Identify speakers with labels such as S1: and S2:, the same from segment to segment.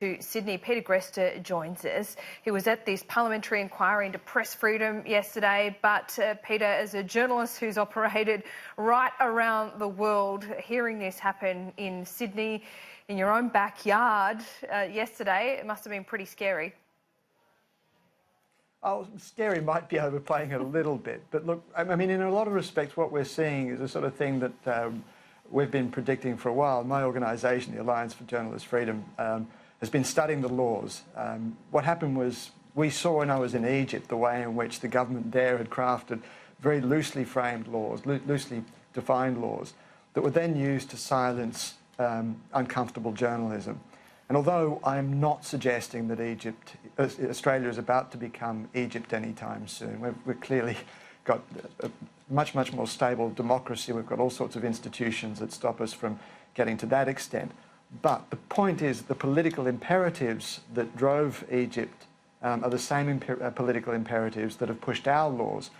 S1: To Sydney, Peter Greste joins us. He was at this parliamentary inquiry into press freedom yesterday, but Peter, as a journalist who's operated right around the world, hearing this happen in Sydney, in your own backyard yesterday, it must have been pretty scary.
S2: Oh, scary might be overplaying it a little bit, but look, I mean, in a lot of respects, what we're seeing is a sort of thing that we've been predicting for a while. My organisation, the Alliance for Journalists Freedom, has been studying the laws. What happened was we saw when I was in Egypt the way in which the government there had crafted very loosely framed laws, loosely defined laws, that were then used to silence uncomfortable journalism. And although I'm not suggesting that Australia is about to become Egypt anytime soon, we've clearly got a much more stable democracy. We've got all sorts of institutions that stop us from getting to that extent. But the point is the political imperatives that drove Egypt are the same political imperatives that have pushed our laws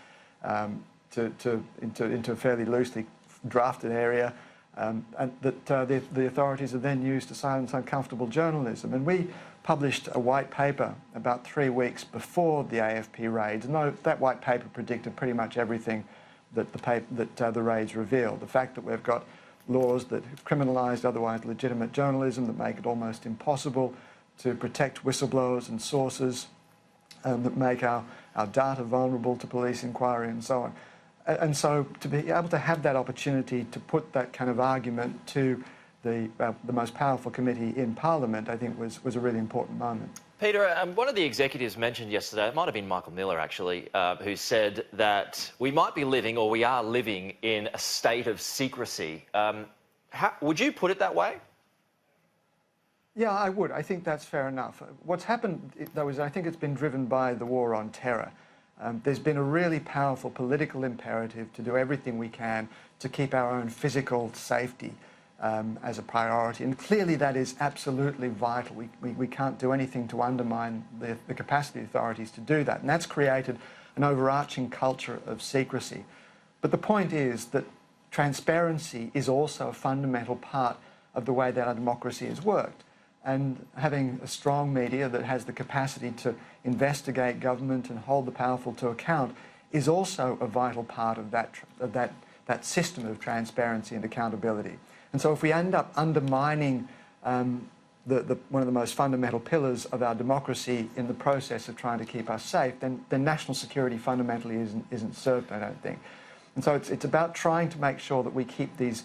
S2: into a fairly loosely drafted area, and that the authorities have then used to silence uncomfortable journalism. And we published a white paper about 3 weeks before the AFP raids. And that white paper predicted pretty much everything that the raids revealed. The fact that we've got laws that have criminalised otherwise legitimate journalism, that make it almost impossible to protect whistleblowers and sources, that make our data vulnerable to police inquiry and so on. And so to be able to have that opportunity to put that kind of argument to the most powerful committee in Parliament, I think was a really important moment.
S3: Peter, one of the executives mentioned yesterday, it might have been Michael Miller actually, who said that we might be living, or we are living, in a state of secrecy. Would you put it that way?
S2: Yeah, I would. I think that's fair enough. What's happened, though, is I think it's been driven by the war on terror. There's been a really powerful political imperative to do everything we can to keep our own physical safety as a priority, and clearly that is absolutely vital. We can't do anything to undermine the capacity of authorities to do that, and that's created an overarching culture of secrecy. But the point is that transparency is also a fundamental part of the way that our democracy has worked, and having a strong media that has the capacity to investigate government and hold the powerful to account is also a vital part of that system of transparency and accountability. And so if we end up undermining one of the most fundamental pillars of our democracy in the process of trying to keep us safe, then national security fundamentally isn't served, I don't think. And so it's about trying to make sure that we keep these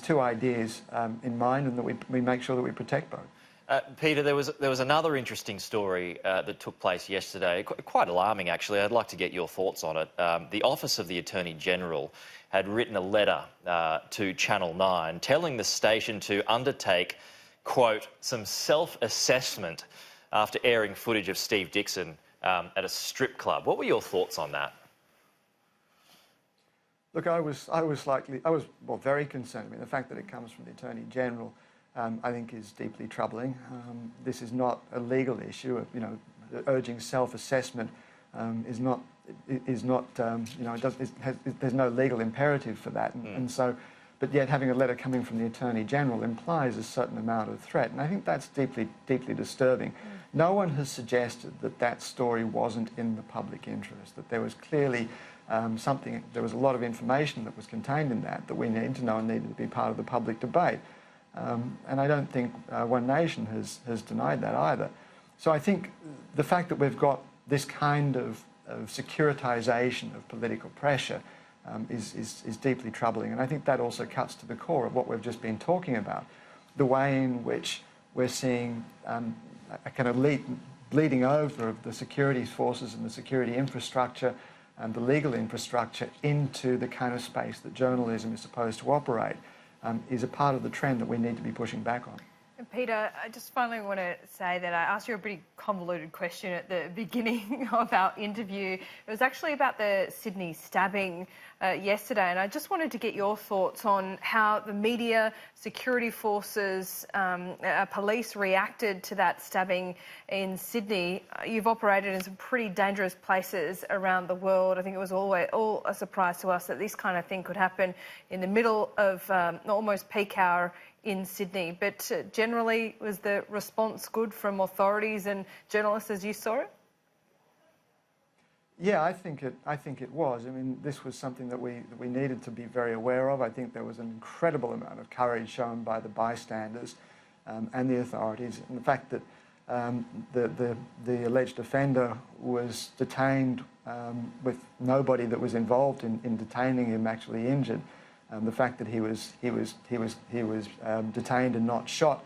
S2: two ideas in mind, and that we make sure that we protect both.
S3: Peter, there was another interesting story that took place yesterday, quite alarming actually. I'd like to get your thoughts on it. The Office of the Attorney General had written a letter to Channel 9 telling the station to undertake, quote, some self-assessment after airing footage of Steve Dixon at a strip club. What were your thoughts on that?
S2: Look, I was very concerned. I mean, the fact that it comes from the Attorney General, I think, is deeply troubling. This is not a legal issue. You know, urging self-assessment is not. There's no legal imperative for that, and so. But yet, having a letter coming from the Attorney General implies a certain amount of threat, and I think that's deeply disturbing. No one has suggested that story wasn't in the public interest. That there was clearly there was a lot of information that was contained in that we need to know and needed to be part of the public debate. And I don't think One Nation has denied that either. So I think the fact that we've got this kind of securitisation of political pressure is deeply troubling. And I think that also cuts to the core of what we've just been talking about, the way in which we're seeing a kind of bleeding over of the security forces and the security infrastructure and the legal infrastructure into the kind of space that journalism is supposed to operate, is a part of the trend that we need to be pushing back on.
S1: And Peter, I just finally want to say that I asked you a pretty convoluted question at the beginning of our interview. It was actually about the Sydney stabbing yesterday, and I just wanted to get your thoughts on how the media, security forces, police reacted to that stabbing in Sydney. You've operated in some pretty dangerous places around the world. I think it was all a surprise to us that this kind of thing could happen in the middle of almost peak hour in Sydney. But generally, was the response good from authorities and journalists as you saw it?
S2: Yeah, I think it was. I mean, this was something that we needed to be very aware of. I think there was an incredible amount of courage shown by the bystanders and the authorities, and the fact that the alleged offender was detained with nobody that was involved in detaining him actually injured. The fact that he was detained and not shot,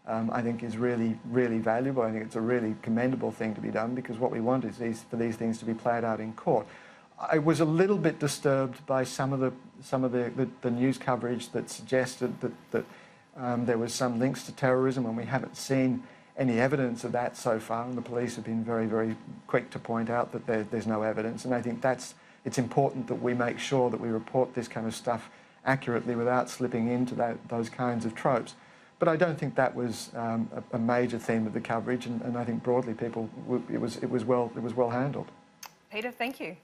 S2: I think is really, really valuable. I think it's a really commendable thing to be done, because what we want is for these things to be played out in court. I was a little bit disturbed by some of the news coverage that suggested that there was some links to terrorism, and we haven't seen any evidence of that so far. And the police have been very, very quick to point out that there's no evidence. And I think it's important that we make sure that we report this kind of stuff accurately without slipping into those kinds of tropes. But I don't think that was a major theme of the coverage, and I think broadly it was well handled.
S1: Peter, thank you.